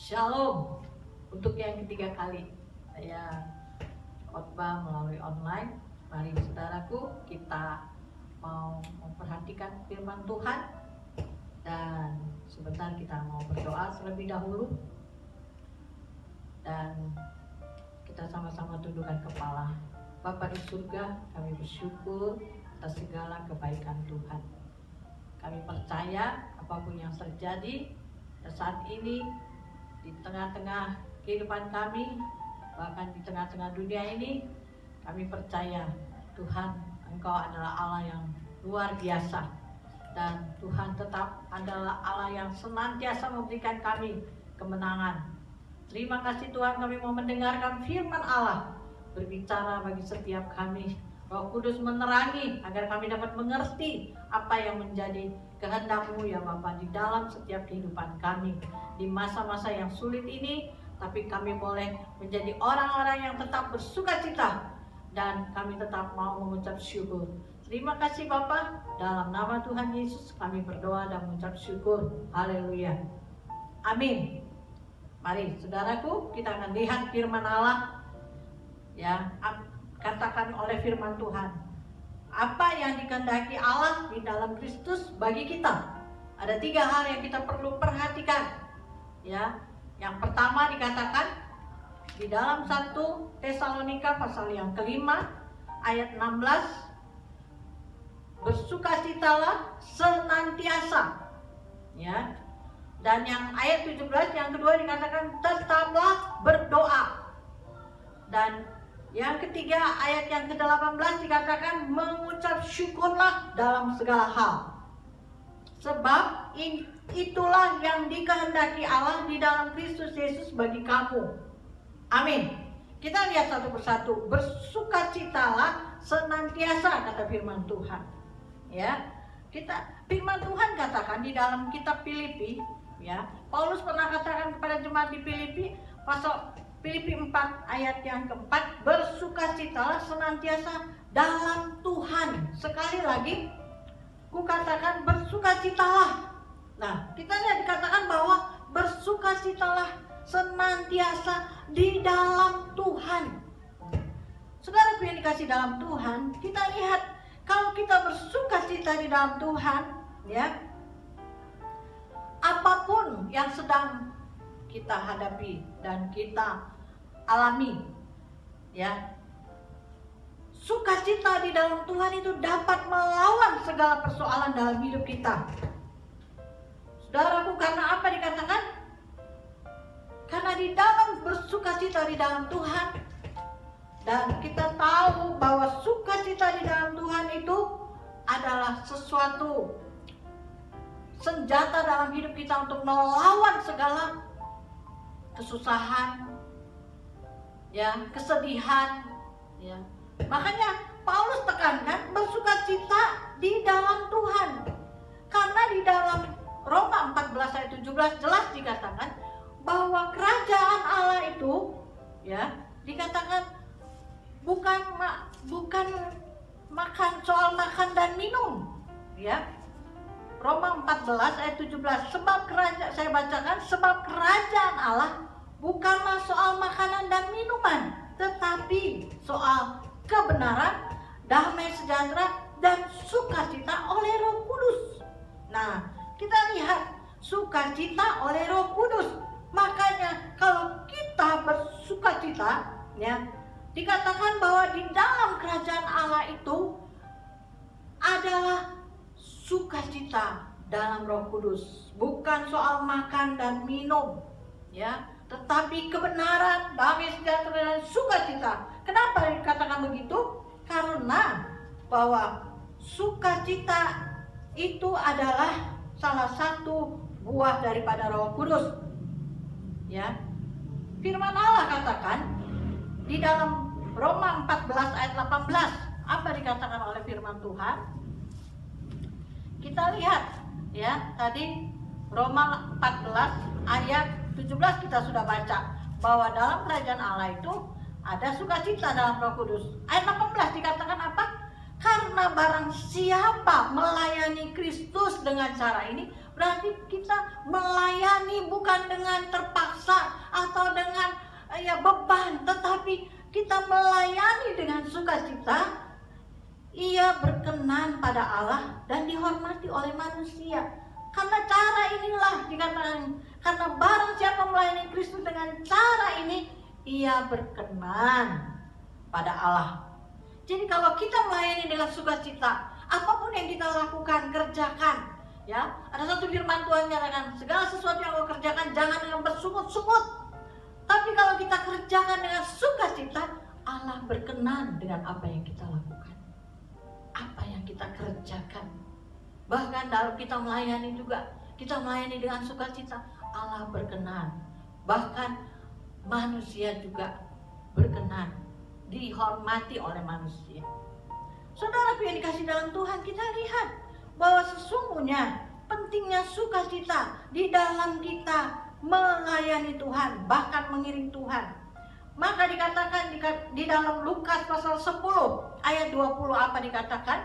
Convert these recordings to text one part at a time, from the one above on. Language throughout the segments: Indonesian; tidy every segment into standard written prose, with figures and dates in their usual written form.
Shalom. Untuk yang ketiga kali saya khotbah melalui online. Mari saudaraku, kita mau memperhatikan firman Tuhan. Dan sebentar kita mau berdoa terlebih dahulu. Dan kita sama-sama tundukkan kepala. Bapa di surga, kami bersyukur atas segala kebaikan Tuhan. Kami percaya apapun yang terjadi saat ini di tengah-tengah kehidupan kami, bahkan di tengah-tengah dunia ini, kami percaya Tuhan, Engkau adalah Allah yang luar biasa, dan Tuhan tetap adalah Allah yang senantiasa memberikan kami kemenangan. Terima kasih Tuhan, kami mau mendengarkan firman Allah berbicara bagi setiap kami. Roh Kudus menerangi agar kami dapat mengerti apa yang menjadi kehendak-Mu ya Bapa di dalam setiap kehidupan kami di masa-masa yang sulit ini. Tapi kami boleh menjadi orang-orang yang tetap bersukacita dan kami tetap mau mengucap syukur. Terima kasih Bapa, dalam nama Tuhan Yesus kami berdoa dan mengucap syukur. Haleluya. Amin. Mari saudaraku, kita akan lihat firman Allah ya, katakan oleh firman Tuhan. Apa yang dikehendaki Allah di dalam Kristus bagi kita? Ada 3 hal yang kita perlu perhatikan. Ya, yang pertama dikatakan di dalam 1 Tesalonika pasal yang kelima ayat 16, bersukacitalah senantiasa. Ya. Dan yang ayat 17 yang kedua dikatakan tetaplah berdoa. Dan yang ketiga ayat yang ke-18 dikatakan mengucap syukurlah dalam segala hal. Sebab itulah yang dikehendaki Allah di dalam Kristus Yesus bagi kamu. Amin. Kita lihat satu persatu. Bersukacitalah senantiasa kata firman Tuhan. Ya. Firman Tuhan katakan di dalam kitab Filipi, ya. Paulus pernah katakan kepada jemaat di Filipi pasal Filipi 4 ayat yang keempat, bersukacitalah senantiasa dalam Tuhan. Sekali lagi, kukatakan bersukacitalah. Nah, kita lihat dikatakan bahwa bersukacitalah senantiasa di dalam Tuhan. Saudara yang dikasih dalam Tuhan, kita lihat kalau kita bersukacita di dalam Tuhan, ya, apapun yang sedang kita hadapi dan kita alami, ya, sukacita di dalam Tuhan itu dapat melawan segala persoalan dalam hidup kita. Saudaraku, karena apa dikatakan? Karena di dalam bersukacita di dalam Tuhan, dan kita tahu bahwa sukacita di dalam Tuhan itu adalah sesuatu senjata dalam hidup kita untuk melawan segala kesusahan, ya, kesedihan, ya. Makanya Paulus tekankan bersukacita di dalam Tuhan. Karena di dalam Roma 14 ayat 17 jelas dikatakan bahwa kerajaan Allah itu, ya, dikatakan bukan makan soal makan dan minum, ya. Roma 14 ayat 17, saya bacakan, sebab kerajaan Allah bukanlah soal makanan dan minuman, tetapi soal kebenaran, damai sejahtera, dan sukacita oleh Roh Kudus. Nah, kita lihat sukacita oleh Roh Kudus. Makanya kalau kita bersukacita, ya, dikatakan bahwa di dalam kerajaan Allah itu adalah sukacita dalam Roh Kudus, bukan soal makan dan minum, ya, tetapi kebenaran, damai sejahtera, dan sukacita. Kenapa dikatakan begitu? Karena bahwa sukacita itu adalah salah satu buah daripada Roh Kudus, ya. Firman Allah katakan di dalam Roma 14 ayat 18, apa dikatakan oleh firman Tuhan? Kita lihat, ya, tadi Roma 14 ayat 17 kita sudah baca bahwa dalam kerajaan Allah itu ada sukacita dalam Roh Kudus. Ayat 18 dikatakan apa? Karena barang siapa melayani Kristus dengan cara ini, Berarti kita melayani bukan dengan terpaksa atau dengan beban, tetapi kita melayani dengan sukacita. Ia berkenan pada Allah dan dihormati oleh manusia. Karena cara inilah dikatakan, karena barang siapa melayani Kristus dengan cara ini, ia berkenan pada Allah. Jadi kalau kita melayani dengan sukacita, apapun yang kita lakukan, kerjakan. Ya, ada satu firman Tuhan nyatakan, segala sesuatu yang kau kerjakan jangan dengan bersungut-sungut. Tapi kalau kita kerjakan dengan sukacita, Allah berkenan dengan apa yang kita lakukan, apa yang kita kerjakan. Bahkan dalam kita melayani juga, kita melayani dengan sukacita, Allah berkenan. Bahkan manusia juga berkenan, dihormati oleh manusia. Saudaraku yang dikasih dalam Tuhan, kita lihat bahwa sesungguhnya pentingnya sukacita di dalam kita melayani Tuhan, bahkan mengiring Tuhan. Maka dikatakan di dalam Lukas pasal 10 ayat 20 apa dikatakan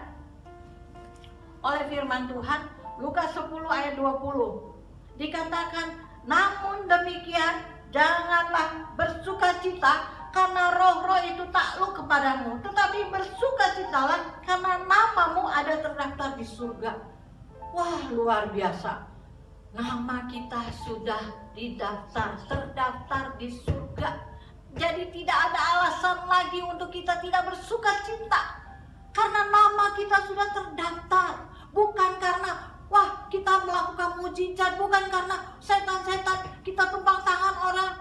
oleh firman Tuhan? Lukas 10 ayat 20 dikatakan, namun demikian janganlah bersukacita karena roh-roh itu takluk kepadamu, tetapi bersukacitalah karena namamu ada terdaftar di surga. Wah, luar biasa. Nama kita sudah terdaftar di surga. Jadi tidak ada alasan lagi untuk kita tidak bersukacita, karena nama kita sudah terdaftar. Bukan karena kita melakukan mujizat, bukan karena setan-setan kita tumpang tangan orang,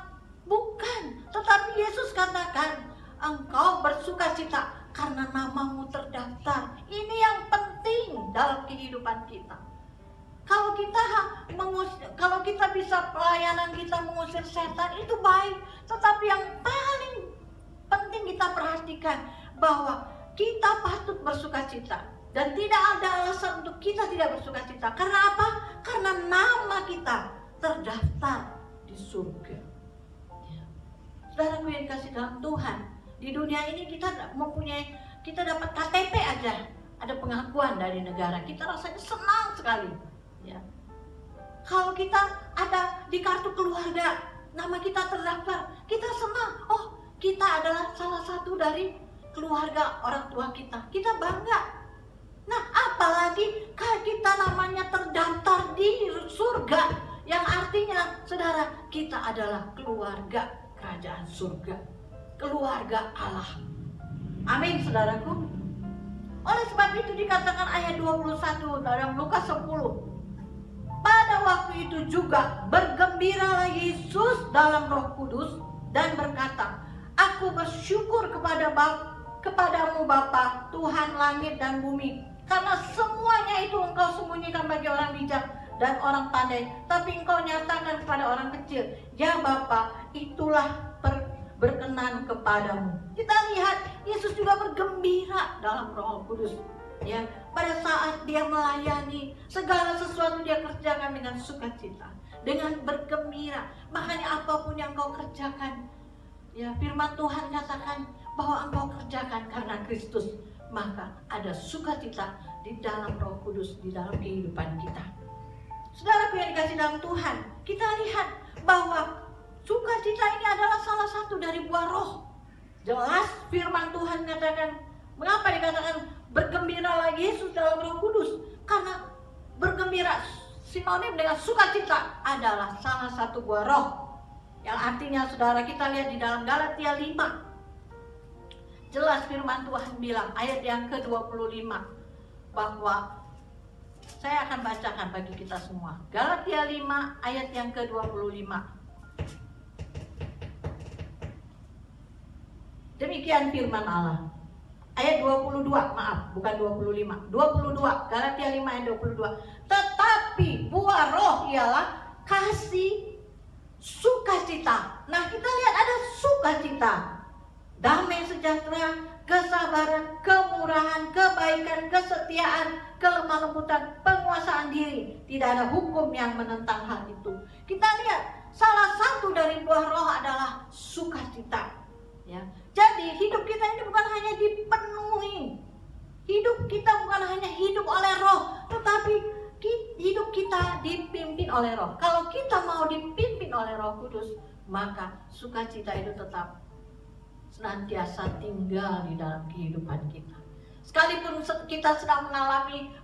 bukan. Tetapi Yesus katakan, engkau bersukacita karena namamu terdaftar. Ini yang penting dalam kehidupan kita. Kalau kita bisa pelayanan kita mengusir setan, itu baik. Tetapi yang paling penting kita perhatikan bahwa kita patut bersukacita. Dan tidak ada alasan untuk kita tidak bersukacita. Karena apa? Karena nama kita terdaftar di surga. Ya. Saudaraku yang dikasih dalam Tuhan, di dunia ini kita dapat KTP aja, ada pengakuan dari negara, kita rasanya senang sekali. Ya. Kalau kita ada di kartu keluarga, nama kita terdaftar, kita senang. Oh, kita adalah salah satu dari keluarga orang tua kita, kita bangga. Nah, apalagi kita namanya terdaftar di surga, yang artinya, saudara, kita adalah keluarga kerajaan surga, keluarga Allah. Amin, saudaraku. Oleh sebab itu dikatakan ayat 21 dalam Lukas 10. Pada waktu itu juga bergembiralah Yesus dalam Roh Kudus dan berkata, aku bersyukur kepadamu Bapa, Tuhan langit dan bumi, karena semuanya itu engkau sembunyikan bagi orang bijak dan orang pandai, tapi engkau nyatakan kepada orang kecil. Ya Bapa, itulah berkenan kepadamu. Kita lihat Yesus juga bergembira dalam Roh Kudus. Ya, pada saat dia melayani, segala sesuatu dia kerjakan dengan sukacita, dengan bergembira. Makanya apapun yang kau kerjakan, ya, firman Tuhan katakan bahwa engkau kerjakan karena Kristus, maka ada sukacita di dalam Roh Kudus di dalam kehidupan kita. Saudaraku yang dikasih dalam Tuhan, kita lihat bahwa sukacita ini adalah salah satu dari buah roh. Jelas firman Tuhan katakan, mengapa dikatakan bergembiralah Yesus dalam Roh Kudus? Karena bergembira sinonim dengan sukacita adalah salah satu buah roh. Yang artinya, saudara, kita lihat di dalam Galatia 5. Jelas firman Tuhan bilang, ayat yang ke-25, bahwa saya akan bacakan bagi kita semua. Galatia 5 ayat yang ke-25. Demikian firman Allah. Ayat 22, maaf, bukan 25. 22, Galatia 5 ayat 22. Tetapi buah roh ialah kasih, sukacita. Nah, kita lihat ada sukacita, damai sejahtera, kesabaran, kemurahan, kebaikan, kesetiaan, kelemah lembutan, penguasaan diri. Tidak ada hukum yang menentang hal itu. Kita lihat salah satu dari buah roh adalah sukacita. Ya. Jadi hidup kita ini bukan hanya dipenuhi, hidup kita bukan hanya hidup oleh roh, tetapi hidup kita dipimpin oleh Roh. Kalau kita mau dipimpin oleh Roh Kudus, maka sukacita itu tetap senantiasa tinggal di dalam kehidupan kita. Sekalipun kita sedang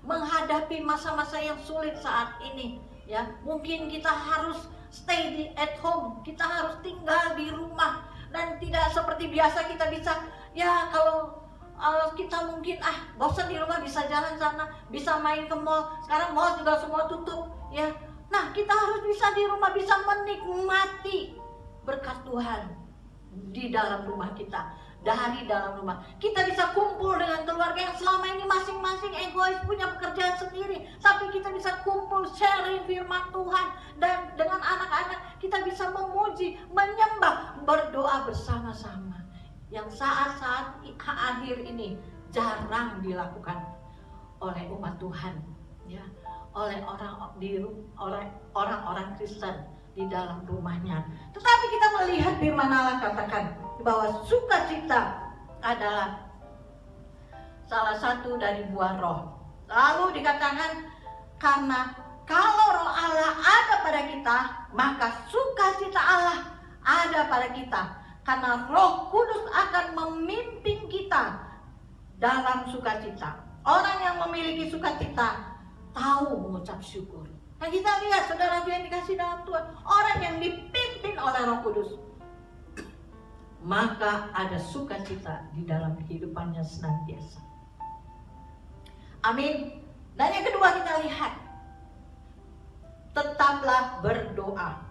menghadapi masa-masa yang sulit saat ini, ya, mungkin kita harus stay at home, kita harus tinggal di rumah, dan tidak seperti biasa kita bisa, ya kalau kita mungkin bosan di rumah, bisa jalan sana, bisa main ke mall. Sekarang mall juga semua tutup, ya. Nah, kita harus bisa di rumah, bisa menikmati berkat Tuhan di dalam rumah kita. Dari dalam rumah kita bisa kumpul dengan keluarga yang selama ini masing-masing egois, punya pekerjaan sendiri, tapi kita bisa kumpul sharing firman Tuhan, dan dengan anak-anak kita bisa memuji, menyembah, berdoa bersama-sama, yang saat-saat akhir ini jarang dilakukan oleh umat Tuhan, ya, oleh orang-orang Kristen di dalam rumahnya. Tetapi kita melihat firman Allah katakan bahwa sukacita adalah salah satu dari buah roh. Lalu dikatakan, karena kalau roh Allah ada pada kita, maka sukacita Allah ada pada kita, karena Roh Kudus akan memimpin kita dalam sukacita. Orang yang memiliki sukacita tahu mengucap syukur. Nah, kita lihat saudara yang dikasih dalam Tuhan, orang yang dipimpin oleh Roh Kudus, maka ada sukacita di dalam kehidupannya senantiasa. Amin. Dan yang kedua kita lihat, tetaplah berdoa.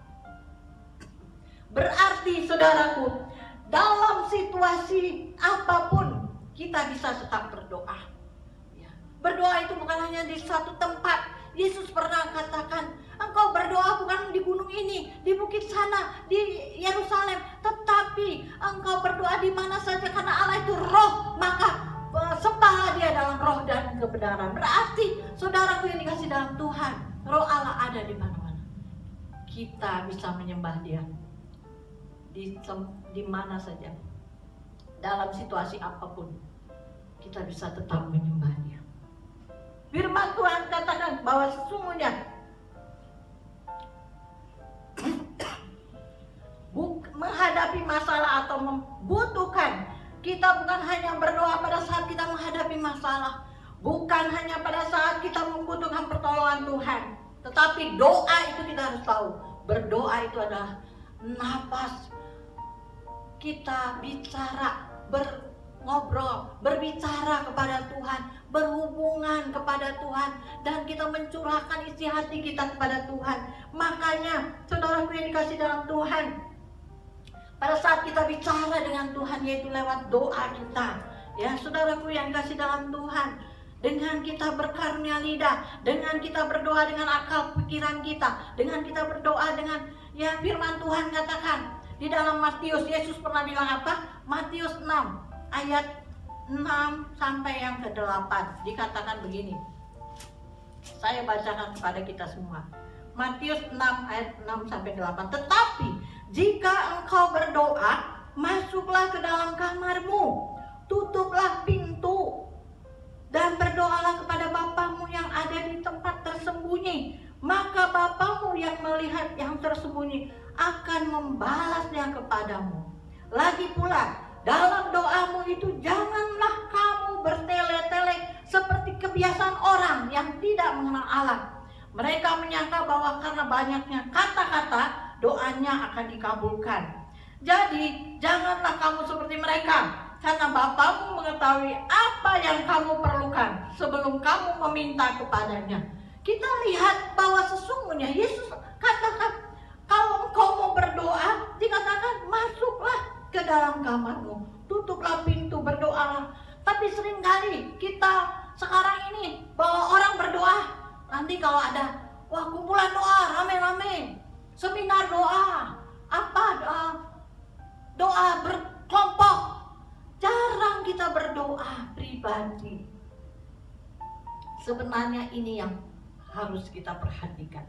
Berarti saudaraku, dalam situasi apapun kita bisa tetap berdoa. Berdoa itu bukan hanya di satu tempat. Yesus pernah katakan, engkau berdoa bukan di gunung ini, di bukit sana, di Yerusalem, tetapi engkau berdoa di mana saja, karena Allah itu roh, maka sembahlah dia dalam roh dan kebenaran. Berarti saudaraku yang dikasih dalam Tuhan, roh Allah ada di mana-mana. Kita bisa menyembah dia di mana saja, dalam situasi apapun, kita bisa tetap menyembah dia. Firman Tuhan katakan bahwa sesungguhnya menghadapi masalah atau membutuhkan, kita bukan hanya berdoa pada saat kita menghadapi masalah, bukan hanya pada saat kita membutuhkan pertolongan Tuhan, tetapi doa itu kita harus tahu, berdoa itu adalah nafas kita bicara, ngobrol, berbicara kepada Tuhan, berhubungan kepada Tuhan, dan kita mencurahkan isi hati kita kepada Tuhan. Makanya saudaraku yang dikasih dalam Tuhan, pada saat kita bicara dengan Tuhan, yaitu lewat doa kita, ya saudaraku yang dikasih dalam Tuhan, dengan kita berkarunia lidah, dengan kita berdoa dengan akal pikiran kita, dengan kita berdoa dengan, ya firman Tuhan katakan di dalam Matius, Yesus pernah bilang apa? Matius 6 ayat 6 sampai yang ke-8 dikatakan begini. Saya bacakan kepada kita semua. Matius 6 ayat 6 sampai 8. Tetapi jika engkau berdoa, masuklah ke dalam kamarmu, tutuplah pintu, dan berdoalah kepada Bapamu yang ada di tempat tersembunyi. Maka Bapamu yang melihat yang tersembunyi akan membalasnya kepadamu. Lagi pula, dalam doamu itu janganlah kamu bertele-tele seperti kebiasaan orang yang tidak mengenal Allah. Mereka menyangka bahwa karena banyaknya kata-kata, doanya akan dikabulkan. Jadi janganlah kamu seperti mereka, karena Bapamu mengetahui apa yang kamu perlukan sebelum kamu meminta kepadanya. Kita lihat bahwa sesungguhnya Yesus katakan, kalau engkau mau berdoa, dikatakan masuklah ke dalam kamarmu, tutuplah pintu, berdoalah. Tapi seringkali kita sekarang ini bahwa orang berdoa, nanti kalau ada kumpulan doa rame-rame, seminar doa, doa berkelompok, jarang kita berdoa pribadi. Sebenarnya ini yang harus kita perhatikan.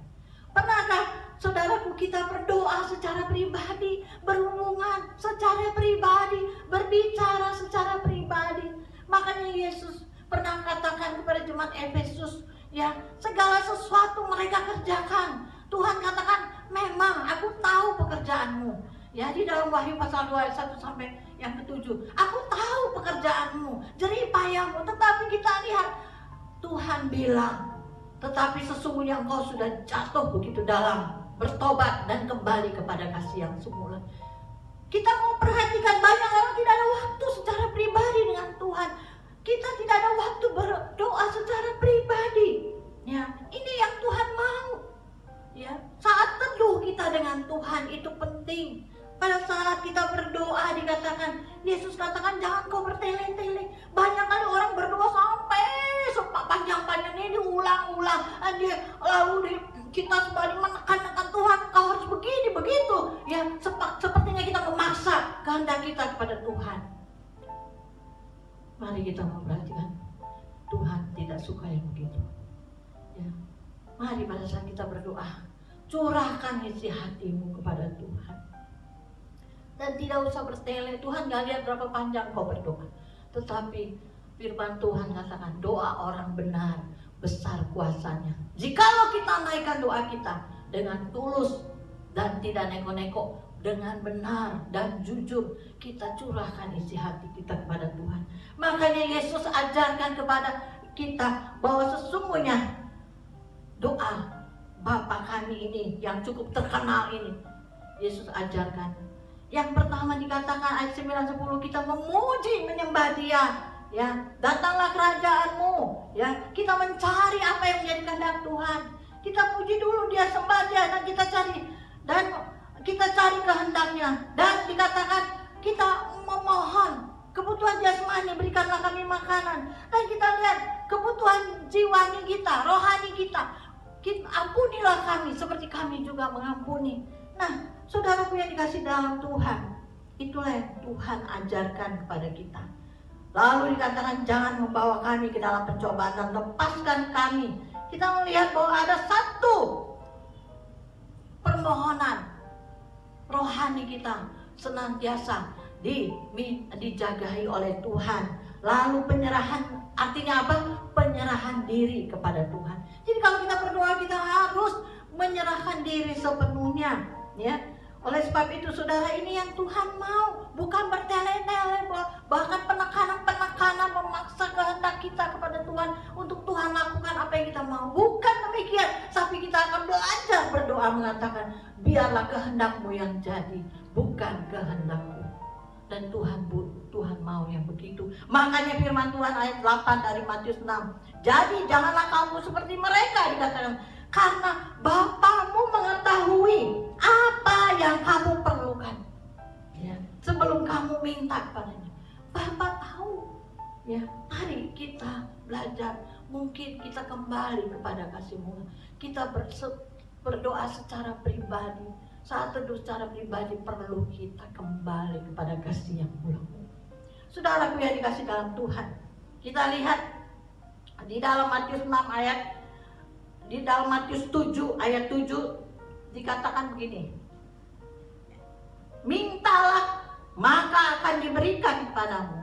Pernahkah saudaraku kita berdoa secara pribadi, berhubungan secara pribadi, berbicara secara pribadi? Makanya Yesus pernah katakan kepada jemaat Efesus Ya, segala sesuatu mereka kerjakan. Tuhan katakan, memang aku tahu pekerjaanmu. Ya, di dalam Wahyu pasal 2 ayat 1 sampai yang ke-7. Aku tahu pekerjaanmu, jerih payahmu. Tetapi kita lihat, Tuhan bilang, tetapi sesungguhnya engkau sudah jatuh begitu dalam, bertobat dan kembali kepada kasih yang semula. Kita mau perhatikan, banyak orang tidak ada waktu secara pribadi dengan Tuhan. Kita tidak ada waktu berdoa secara pribadi. Ya, ini yang Tuhan mau. Ya, saat teduh kita dengan Tuhan itu penting. Pada saat kita berdoa dikatakan, Yesus katakan jangan kau bertele-tele. Banyak kali orang berdoa sampai panjang-panjangnya diulang-ulang. Lalu kita sembari menekan Tuhan, kau harus begini, begitu. Ya, sepertinya kita memaksa kehendak kita kepada Tuhan. Mari kita memperhatikan, Tuhan tidak suka yang begitu. Ya, mari pada saat kita berdoa, curahkan isi hatimu kepada Tuhan. Dan tidak usah bertele, Tuhan gak lihat berapa panjang kau berdoa. Tetapi firman Tuhan katakan, doa orang benar besar kuasanya. Jikalau kita naikkan doa kita dengan tulus dan tidak neko-neko, dengan benar dan jujur, kita curahkan isi hati kita kepada Tuhan. Makanya Yesus ajarkan kepada kita bahwa sesungguhnya doa Bapa kami ini yang cukup terkenal ini, Yesus ajarkan. Yang pertama dikatakan ayat 9-10, kita memuji menyembah Dia. Ya, datanglah kerajaanmu. Ya, kita mencari apa yang menjadi kehendak Tuhan. Kita puji dulu Dia, sembah Dia, dan kita cari kehendaknya. Dan dikatakan kita memohon kebutuhan jasmani, berikanlah kami makanan. Dan kita lihat kebutuhan jiwani kita, rohani kita, ampunilah kami seperti kami juga mengampuni. Nah, saudaraku yang dikasih dalam Tuhan, itulah yang Tuhan ajarkan kepada kita. Lalu dikatakan jangan membawa kami ke dalam pencobaan dan lepaskan kami. Kita melihat bahwa ada satu permohonan rohani kita senantiasa dijagai oleh Tuhan. Lalu penyerahan, artinya apa? Penyerahan diri kepada Tuhan. Jadi kalau kita berdoa, kita harus menyerahkan diri sepenuhnya, ya. Oleh sebab itu saudara, ini yang Tuhan mau, bukan bertele-tele, bahkan penekanan memaksa kehendak kita kepada Tuhan untuk Tuhan lakukan apa yang kita mau. Bukan demikian, tapi kita akan belajar berdoa mengatakan, biarlah kehendakmu yang jadi, bukan kehendakku. Dan Tuhan mau yang begitu. Makanya firman Tuhan ayat 8 dari Matius 6. Jadi janganlah kamu seperti mereka, dikatakan, karena Bapamu mengetahui apa yang kamu perlukan. Ya, sebelum kamu minta kepadanya, Bapa tahu. Ya, mari kita belajar. Mungkin kita kembali kepada kasih-Mu. Kita berdoa secara pribadi. Saat teduh secara pribadi perlu kita kembali kepada kasih yang mula-mula. Saudaraku yang dikasih dalam Tuhan, kita lihat di dalam Matius 6 ayat, di dalam Matius 7 ayat 7 dikatakan begini, mintalah maka akan diberikan kepadamu,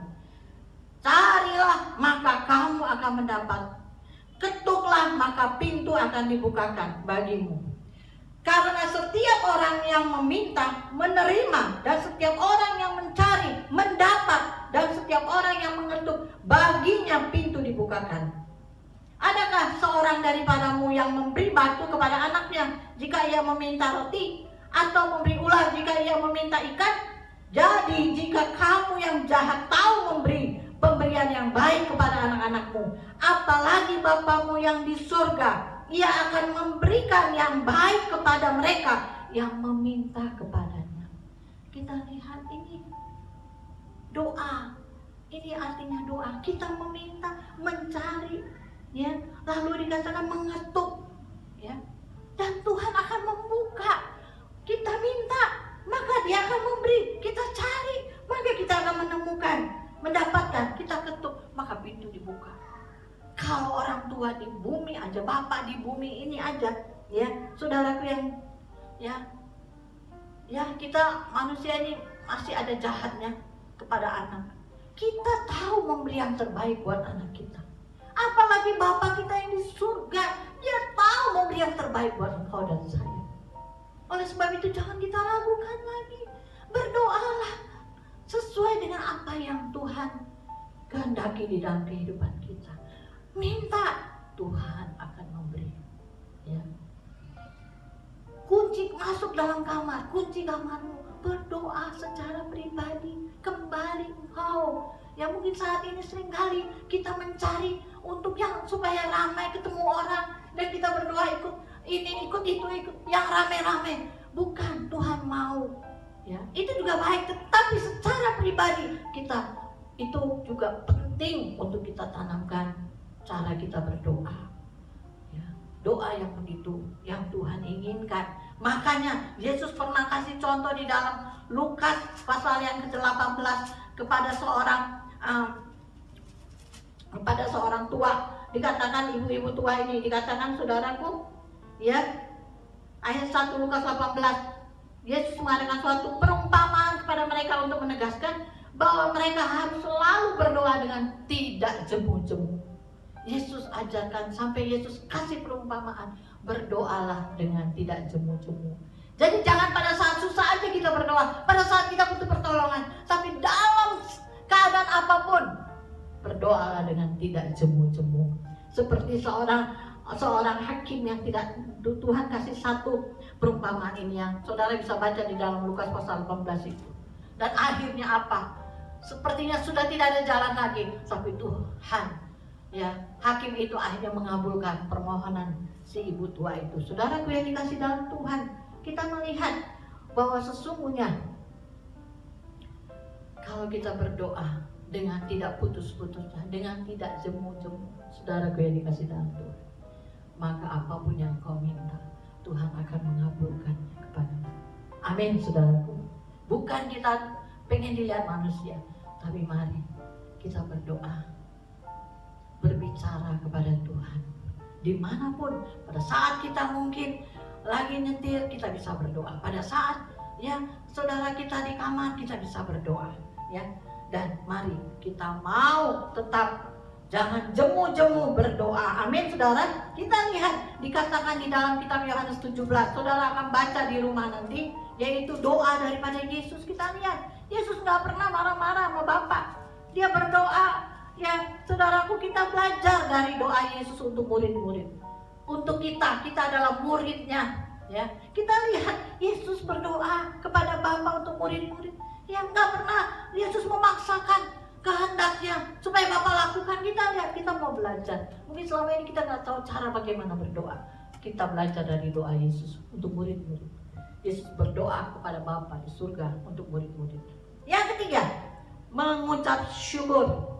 carilah maka kamu akan mendapat, ketuklah maka pintu akan dibukakan bagimu. Karena setiap orang yang meminta menerima, dan setiap orang yang mencari mendapat, dan setiap orang yang mengetuk baginya pintu dibukakan. Adakah seorang daripadamu yang memberi batu kepada anaknya jika ia meminta roti, atau memberi ular jika ia meminta ikan? Jadi jika kamu yang jahat tahu memberi pemberian yang baik kepada anak-anakmu, apalagi Bapamu yang di surga, Ia akan memberikan yang baik kepada mereka yang meminta kepadanya. Kita lihat ini doa. Ini artinya doa. Kita meminta, mencari, ya. Lalu dikatakan mengetuk, ya. Dan Tuhan akan membuka. Kita minta, maka Dia akan memberi. Kita cari, maka kita akan menemukan, mendapatkan. Kita ketuk, maka pintu dibuka. Kalau orang tua di bumi aja, bapak di bumi ini aja, ya, saudaraku yang, ya kita manusia ini masih ada jahatnya kepada anak. Kita tahu memberi yang terbaik buat anak kita. Apalagi Bapa kita yang di surga, Dia tahu memberi yang terbaik buat engkau dan saya. Oleh sebab itu jangan kita ragukan lagi. Berdoalah sesuai dengan apa yang Tuhan kehendaki di dalam kehidupan kita. Minta, Tuhan akan memberi. Ya. Kunci masuk dalam kamar, kunci kamarmu, berdoa secara pribadi. Kembali engkau. Ya mungkin saat ini seringkali kita mencari untuk yang supaya ramai ketemu orang dan kita berdoa ikut ini ikut itu ikut yang rame-rame. Bukan, Tuhan mau. Ya, itu juga baik, tetapi secara pribadi kita itu juga penting untuk kita tanamkan cara kita berdoa. Ya, doa yang begitu yang Tuhan inginkan. Makanya Yesus pernah kasih contoh di dalam Lukas pasal yang ke-18 kepada seorang tua. Dikatakan ibu-ibu tua ini, dikatakan saudaraku, ya, ayat 1 Lukas 18. Yesus mengadakan suatu perumpamaan kepada mereka untuk menegaskan bahwa mereka harus selalu berdoa dengan tidak jemu-jemu. Yesus ajarkan sampai Yesus kasih perumpamaan, berdoalah dengan tidak jemu-jemu. Jadi jangan pada saat susah aja kita berdoa, pada saat kita butuh pertolongan, tapi dalam keadaan apapun berdoalah dengan tidak jemu-jemu. Seperti seorang hakim yang tidak, Tuhan kasih satu perumpamaan ini yang saudara bisa baca di dalam Lukas pasal 18 itu. Dan akhirnya apa? Sepertinya sudah tidak ada jalan lagi, tapi Tuhan, ya, hakim itu akhirnya mengabulkan permohonan si ibu tua itu. Saudaraku yang dikasih dalam Tuhan, kita melihat bahwa sesungguhnya kalau kita berdoa dengan tidak putus-putus, dengan tidak jemu-jemu, saudaraku yang dikasih dalam Tuhan, maka apapun yang kau minta, Tuhan akan mengabulkan kepadamu. Amin, saudaraku. Bukan kita pengen dilihat manusia, tapi mari kita berdoa, berbicara kepada Tuhan. Dimanapun, pada saat kita mungkin lagi nyetir, kita bisa berdoa. Pada saat ya saudara kita di kamar, kita bisa berdoa. Ya, dan mari kita mau tetap jangan jemu-jemu berdoa. Amin, saudara. Kita lihat dikatakan di dalam kitab Yohanes 17. Saudara akan baca di rumah nanti, yaitu doa daripada Yesus. Kita lihat, Yesus gak pernah marah-marah sama Bapa. Dia berdoa. Ya, saudaraku, kita belajar dari doa Yesus untuk murid-murid. Untuk kita adalah muridnya. Ya, kita lihat Yesus berdoa kepada Bapa untuk murid-murid. Yang gak pernah Yesus memaksakan kehendaknya supaya Bapak lakukan. Kita lihat, kita mau belajar. Mungkin selama ini kita gak tahu cara bagaimana berdoa. Kita belajar dari doa Yesus untuk murid-murid. Yesus berdoa kepada Bapa di surga untuk murid-murid. Yang ketiga, mengucap syukur.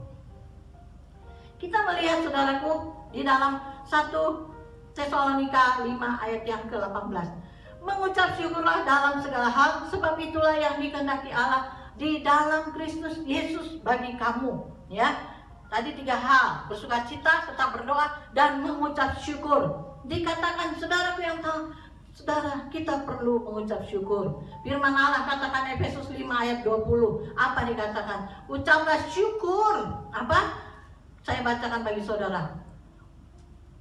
Kita melihat, saudaraku, di dalam 1 Tesalonika 5 ayat yang ke-18. Mengucap syukurlah dalam segala hal, sebab itulah yang dikehendaki Allah di dalam Kristus Yesus bagi kamu. Ya, tadi 3 hal: bersukacita, tetap berdoa, dan mengucap syukur. Dikatakan, saudaraku yang tahu, saudara, kita perlu mengucap syukur. Firman Allah katakan Efesus 5 ayat 20. Apa dikatakan? Ucaplah syukur. Apa? Saya bacakan bagi saudara.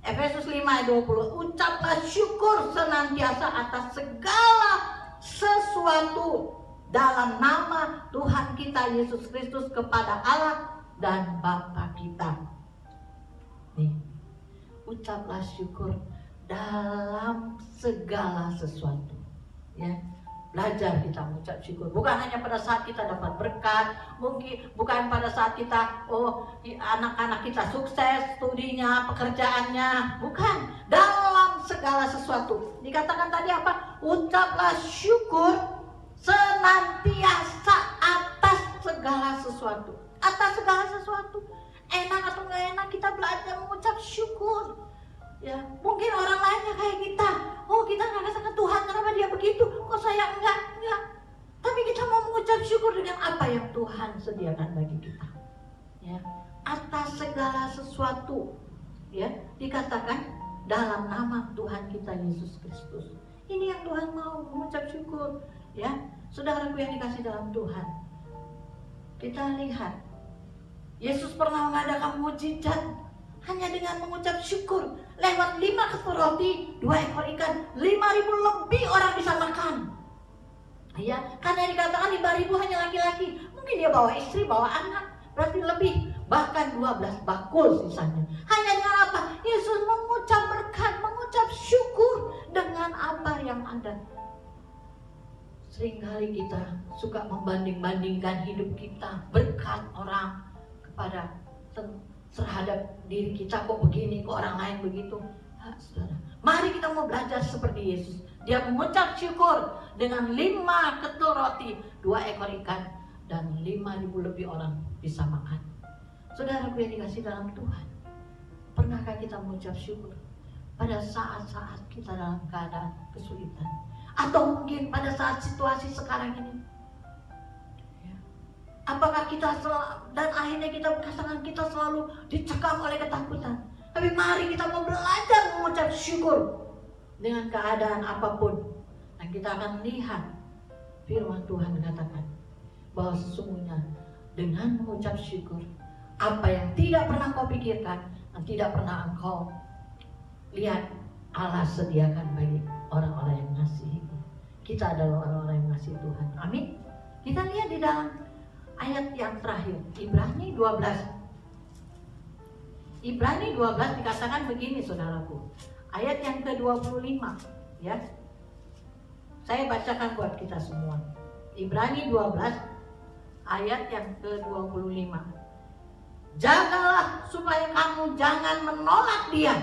Efesus 5 ayat 20. Ucaplah syukur senantiasa atas segala sesuatu dalam nama Tuhan kita Yesus Kristus kepada Allah dan Bapa kita. Nih, ucaplah syukur dalam segala sesuatu. Ya, belajar kita mengucap syukur. Bukan hanya pada saat kita dapat berkat, mungkin bukan pada saat kita anak-anak kita sukses studinya, pekerjaannya, bukan. Dalam segala sesuatu. Dikatakan tadi apa? Ucaplah syukur senantiasa atas segala sesuatu. Atas segala sesuatu. Enak atau nggak enak, kita belajar mengucap syukur. Ya, mungkin orang lainnya kayak kita. Oh, kita nggak katakan Tuhan, kenapa dia begitu? Kok saya enggak? Tapi kita mau mengucap syukur dengan apa yang Tuhan sediakan bagi kita. Ya, atas segala sesuatu. Ya, dikatakan dalam nama Tuhan kita Yesus Kristus. Ini yang Tuhan mau, mengucap syukur. Ya, saudaraku yang dikasih dalam Tuhan. Kita lihat, Yesus pernah mengadakan mukjizat. hanya dengan mengucap syukur. Lewat 5 ketut roti, 2 ekor ikan, 5.000 lebih orang bisa makan. Ya, karena dikatakan 5.000 hanya laki-laki. Mungkin dia bawa istri, bawa anak, berarti lebih. Bahkan 12 bakul sisanya. Hanya dengan apa? Yesus mengucap berkat, mengucap syukur dengan apa yang ada. Seringkali kita suka membanding-bandingkan hidup kita, berkat orang kepada terhadap diri kita, kok begini, kok orang lain begitu. Saudara, mari kita mau belajar seperti Yesus. Dia mengucap syukur dengan 5 ketul roti, 2 ekor ikan, dan 5.000 lebih orang bisa makan. Saudaraku yang dikasih dalam Tuhan, pernahkah kita mengucap syukur pada saat-saat kita dalam keadaan kesulitan? Atau mungkin pada saat situasi sekarang ini, apakah kita dan akhirnya pasangan kita selalu dicekam oleh ketakutan? Tapi mari kita mau belajar mengucap syukur dengan keadaan apapun. Dan kita akan lihat firman Tuhan katakan bahwa sesungguhnya dengan mengucap syukur, apa yang tidak pernah kau pikirkan dan tidak pernah engkau lihat, Allah sediakan bagi orang-orang yang mengasihi. Kita adalah orang-orang yang mengasihi Tuhan. Amin. Kita lihat di dalam ayat yang terakhir, Ibrani 12. Ibrani 12 dikatakan begini, saudaraku. Ayat yang ke-25, ya. Saya bacakan buat kita semua. Ibrani 12 ayat yang ke-25. Jagalah supaya kamu jangan menolak Dia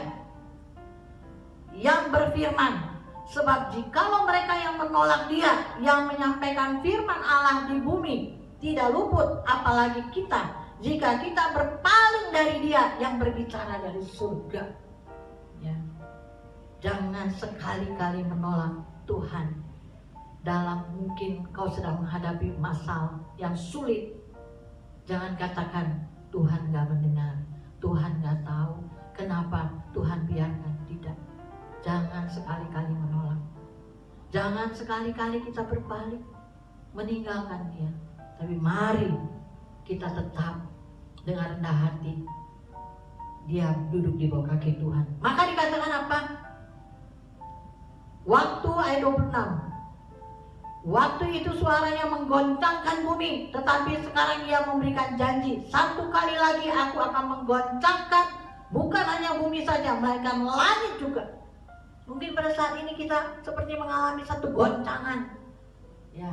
yang berfirman, sebab jikalau mereka yang menolak Dia yang menyampaikan firman Allah di bumi tidak luput, apalagi kita, jika kita berpaling dari Dia yang berbicara dari surga. Ya. Jangan sekali-kali menolak Tuhan dalam mungkin kau sedang menghadapi masalah yang sulit. Jangan katakan Tuhan gak mendengar, Tuhan gak tahu, kenapa Tuhan biarkan. Tidak. Jangan sekali-kali menolak. Jangan sekali-kali kita berbalik meninggalkan Dia. Tapi mari kita tetap dengan rendah hati Dia duduk di bawah kaki Tuhan. Maka dikatakan apa? Waktu ayat 26. Waktu itu suaranya menggoncangkan bumi, tetapi sekarang Ia memberikan janji, 1 kali lagi aku akan menggoncangkan bukan hanya bumi saja, melainkan langit juga. Mungkin pada saat ini kita seperti mengalami satu goncangan. Ya,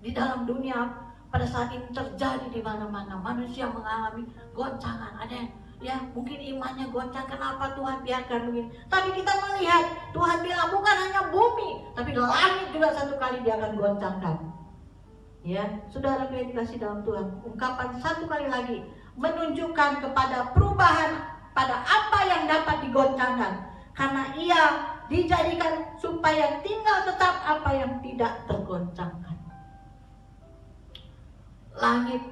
di dalam dunia pada saat ini terjadi di mana-mana manusia mengalami goncangan. Ada yang ya mungkin imannya goncang, kenapa Tuhan biarkan begini? Tapi kita melihat Tuhan bilang bukan hanya bumi, tapi langit juga 1 kali Dia akan goncangkan. Ya, saudara yang dikasih dalam Tuhan, ungkapan 1 kali lagi menunjukkan kepada perubahan pada apa yang dapat digoncangkan, karena Ia dijadikan supaya tinggal tetap apa yang tidak tergoncangkan. Langit,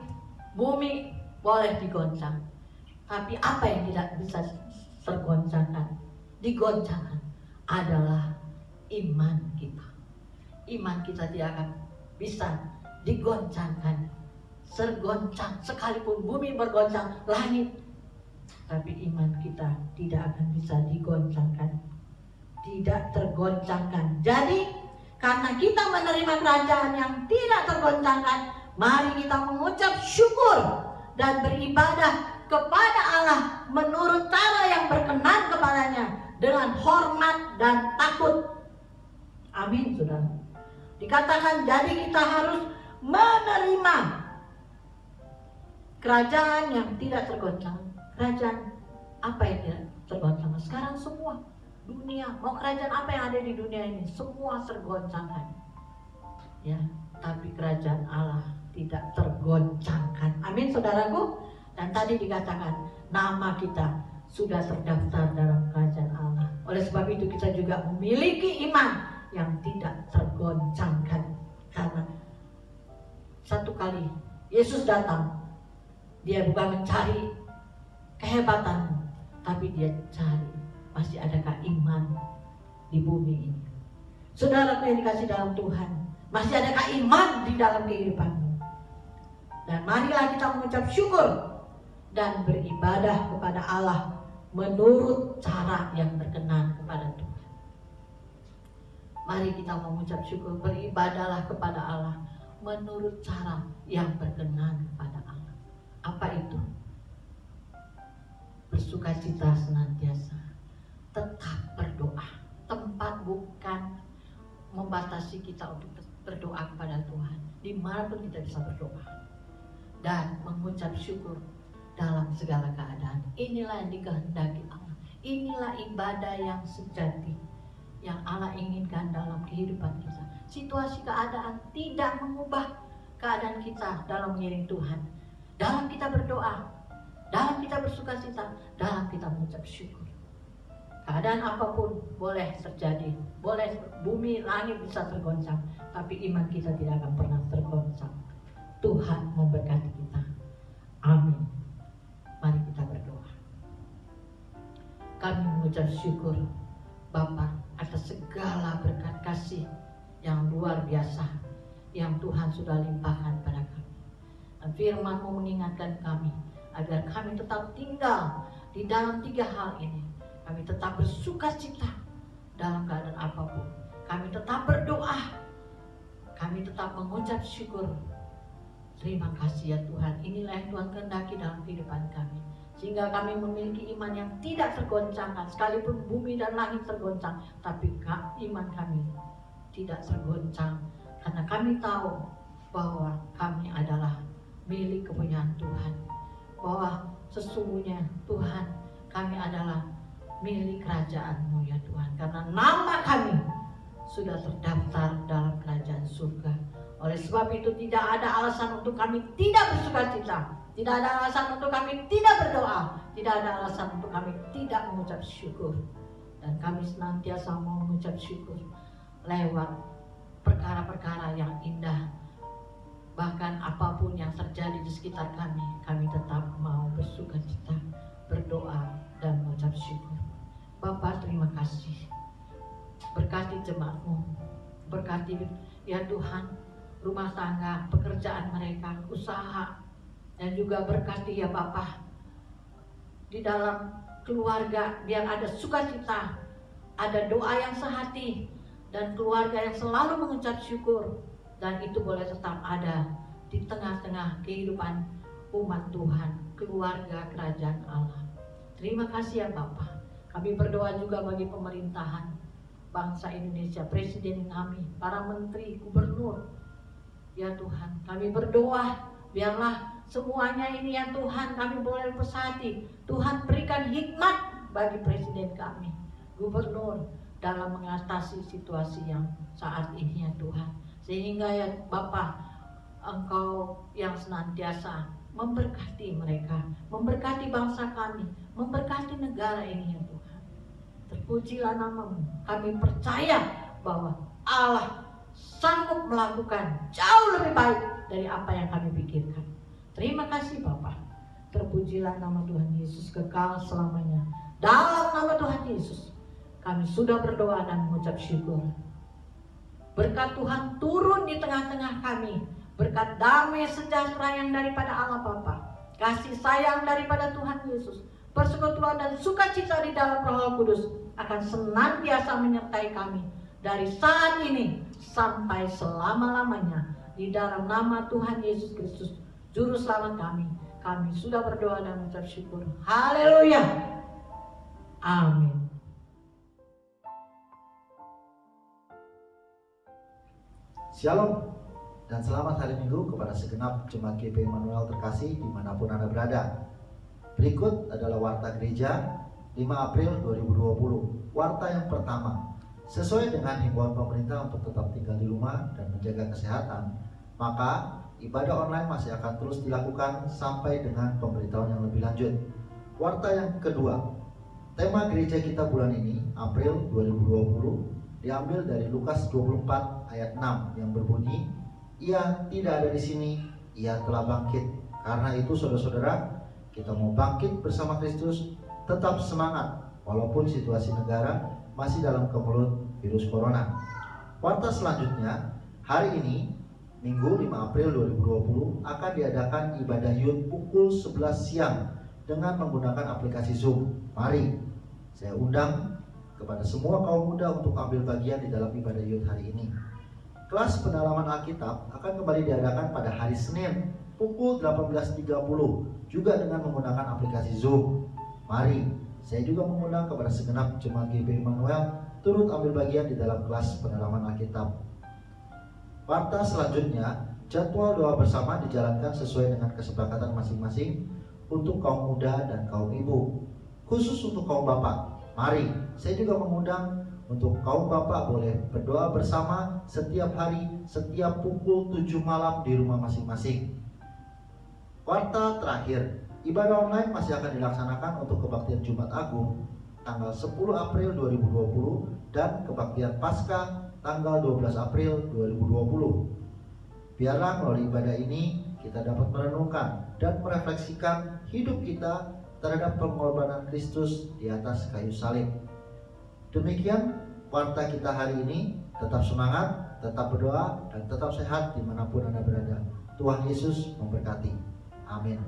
bumi boleh digoncang, tapi apa yang tidak bisa tergoncangkan, digoncangkan adalah iman kita. Iman kita tidak akan bisa digoncangkan. Sergoncang, sekalipun bumi bergoncang, langit, tapi iman kita tidak akan bisa digoncangkan, tidak tergoncangkan. Jadi karena kita menerima kerajaan yang tidak tergoncangkan, mari kita mengucap syukur dan beribadah kepada Allah menurut cara yang berkenan kepadanya dengan hormat dan takut. Amin, saudara. Dikatakan jadi kita harus menerima kerajaan yang tidak tergoncang. Kerajaan apa yang tidak tergoncang? Sekarang semua dunia, mau kerajaan apa yang ada di dunia ini, semua tergoncangkan. Ya, tapi kerajaan Allah tidak tergoncangkan. Amin, saudaraku. Dan tadi dikatakan nama kita sudah terdaftar dalam kerajaan Allah. Oleh sebab itu kita juga memiliki iman yang tidak tergoncangkan. Karena 1 kali Yesus datang, Dia bukan mencari kehebatanmu, tapi Dia cari masih adakah iman di bumi ini. Saudaraku yang dikasih dalam Tuhan, masih adakah iman di dalam kehidupanmu? Dan marilah kita mengucap syukur dan beribadah kepada Allah menurut cara yang berkenan kepada Tuhan. Mari kita mengucap syukur, beribadahlah kepada Allah menurut cara yang berkenan kepada Allah. Apa itu? Bersukacita senantiasa, tetap berdoa. Tempat bukan membatasi kita untuk berdoa kepada Tuhan. Dimanapun kita bisa berdoa dan mengucap syukur dalam segala keadaan. Inilah yang dikehendaki Allah. Inilah ibadah yang sejati yang Allah inginkan dalam kehidupan kita. Situasi keadaan tidak mengubah keadaan kita dalam mengiring Tuhan. Dalam kita berdoa, dalam kita bersukacita, dalam kita mengucap syukur. Keadaan apapun boleh terjadi, boleh bumi langit bisa tergoncang, tapi iman kita tidak akan pernah tergoncang. Tuhan memberkati kita. Amin. Mari kita berdoa. Kami mengucap syukur Bapa atas segala berkat kasih yang luar biasa yang Tuhan sudah limpahkan pada kami. Dan firman-Mu mengingatkan kami agar kami tetap tinggal di dalam 3 hal ini. Kami tetap bersukacita dalam keadaan apapun. Kami tetap berdoa. Kami tetap mengucap syukur. Terima kasih ya Tuhan. Inilah yang Tuhan kehendaki dalam kehidupan kami. Sehingga kami memiliki iman yang tidak tergoncangkan. Sekalipun bumi dan langit tergoncang, tapi iman kami tidak tergoncang. Karena kami tahu bahwa kami adalah milik kepunyaan Tuhan. Bahwa sesungguhnya Tuhan, kami adalah milik kerajaan-Mu ya Tuhan. Karena nama kami sudah terdaftar dalam kerajaan surga. Oleh sebab itu tidak ada alasan untuk kami tidak bersukacita. Tidak ada alasan untuk kami tidak berdoa. Tidak ada alasan untuk kami tidak mengucap syukur. Dan kami senantiasa mau mengucap syukur lewat perkara-perkara yang indah. Bahkan apapun yang terjadi di sekitar kami tetap mau bersukacita, berdoa, dan mengucap syukur. Bapa, terima kasih. Berkati jemaat-Mu, berkati ya Tuhan rumah tangga, pekerjaan mereka, usaha, dan juga berkati ya Bapa di dalam keluarga, biar ada sukacita, ada doa yang sehati, dan keluarga yang selalu mengucap syukur, dan itu boleh tetap ada di tengah-tengah kehidupan umat Tuhan, keluarga kerajaan Allah. Terima kasih ya Bapa. Kami berdoa juga bagi pemerintahan bangsa Indonesia, presiden kami, para menteri, gubernur. Ya Tuhan, kami berdoa biarlah semuanya ini ya Tuhan kami boleh pesati. Tuhan berikan hikmat bagi presiden kami, gubernur, dalam mengatasi situasi yang saat ini ya Tuhan. Sehingga ya Bapa, Engkau yang senantiasa memberkati mereka, memberkati bangsa kami, memberkati negara ini ya Tuhan. Terpujilah nama-Mu. Kami percaya bahwa Allah sanggup melakukan jauh lebih baik dari apa yang kami pikirkan. Terima kasih Bapa. Terpujilah nama Tuhan Yesus kekal selamanya. Dalam nama Tuhan Yesus kami sudah berdoa dan mengucap syukur. Berkat Tuhan turun di tengah-tengah kami. Berkat damai sejahtera yang daripada Allah Bapa, kasih sayang daripada Tuhan Yesus, persekutuan dan sukacita di dalam Roh Kudus akan senantiasa menyertai kami dari saat ini sampai selama-lamanya. Di dalam nama Tuhan Yesus Kristus, Juru Selamat kami, kami sudah berdoa dan mengucap syukur. Haleluya. Amin. Shalom dan selamat hari Minggu kepada segenap jemaat GP Immanuel terkasih dimanapun Anda berada. Berikut adalah Warta Gereja 5 April 2020. Warta yang pertama, sesuai dengan himbauan pemerintah untuk tetap tinggal di rumah dan menjaga kesehatan, maka ibadah online masih akan terus dilakukan sampai dengan pemberitahuan yang lebih lanjut. Warta yang kedua, tema gereja kita bulan ini, April 2020, diambil dari Lukas 24 ayat 6 yang berbunyi, "Ia tidak ada di sini, ia telah bangkit." Karena itu saudara-saudara, kita mau bangkit bersama Kristus, tetap semangat walaupun situasi negara masih dalam kemelut virus corona. Warta selanjutnya, hari ini Minggu 5 April 2020 akan diadakan ibadah YUT pukul 11 siang dengan menggunakan aplikasi Zoom. Mari, saya undang kepada semua kaum muda untuk ambil bagian di dalam ibadah youth hari ini. Kelas pendalaman Alkitab akan kembali diadakan pada hari Senin pukul 18.30 juga dengan menggunakan aplikasi Zoom. Mari, saya juga mengundang kepada segenap jemaat GP Immanuel turut ambil bagian di dalam kelas pendalaman Alkitab. Warta selanjutnya, jadwal doa bersama dijalankan sesuai dengan kesepakatan masing-masing untuk kaum muda dan kaum ibu. Khusus untuk kaum bapak, mari saya juga mengundang untuk kaum bapak boleh berdoa bersama setiap hari, setiap pukul 7 malam di rumah masing-masing. Warta terakhir, ibadah online masih akan dilaksanakan untuk kebaktian Jumat Agung tanggal 10 April 2020 dan kebaktian Paskah tanggal 12 April 2020. Biarlah melalui ibadah ini kita dapat merenungkan dan merefleksikan hidup kita terhadap pengorbanan Kristus di atas kayu salib. Demikian warta kita hari ini. Tetap semangat, tetap berdoa, dan tetap sehat dimanapun Anda berada. Tuhan Yesus memberkati. Amin.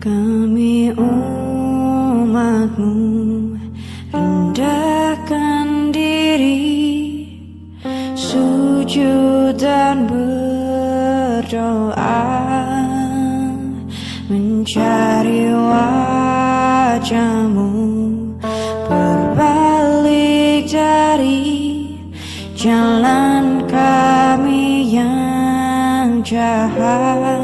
Kami umat-Mu rendahkan diri, sujud dan berdoa, mencari wajah-Mu, berbalik dari jalan kami yang jahat.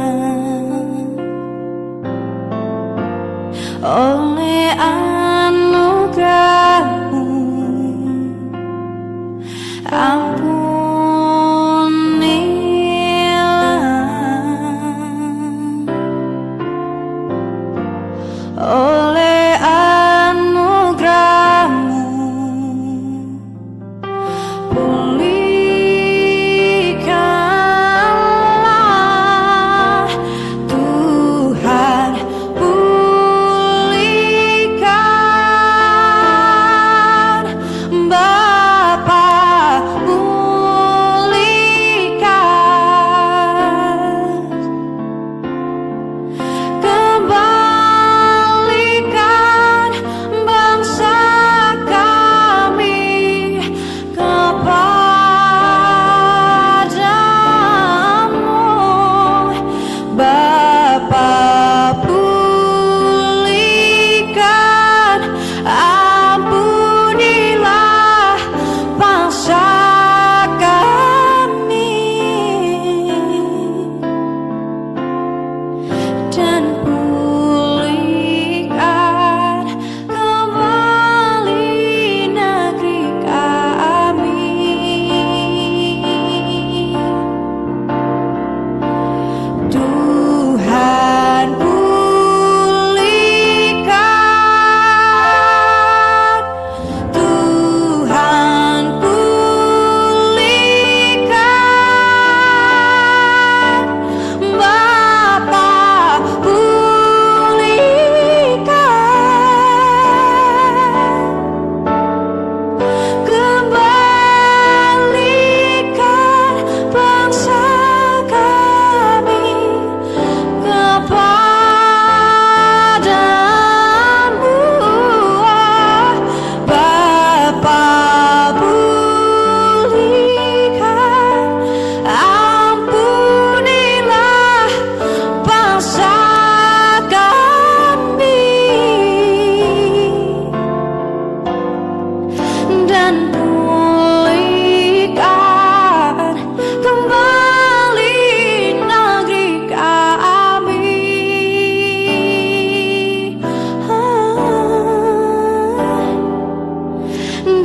Oleh anugerah-Mu, ampunilah. Oleh anugerah-Mu, pulihkanlah Tuhan.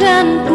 dan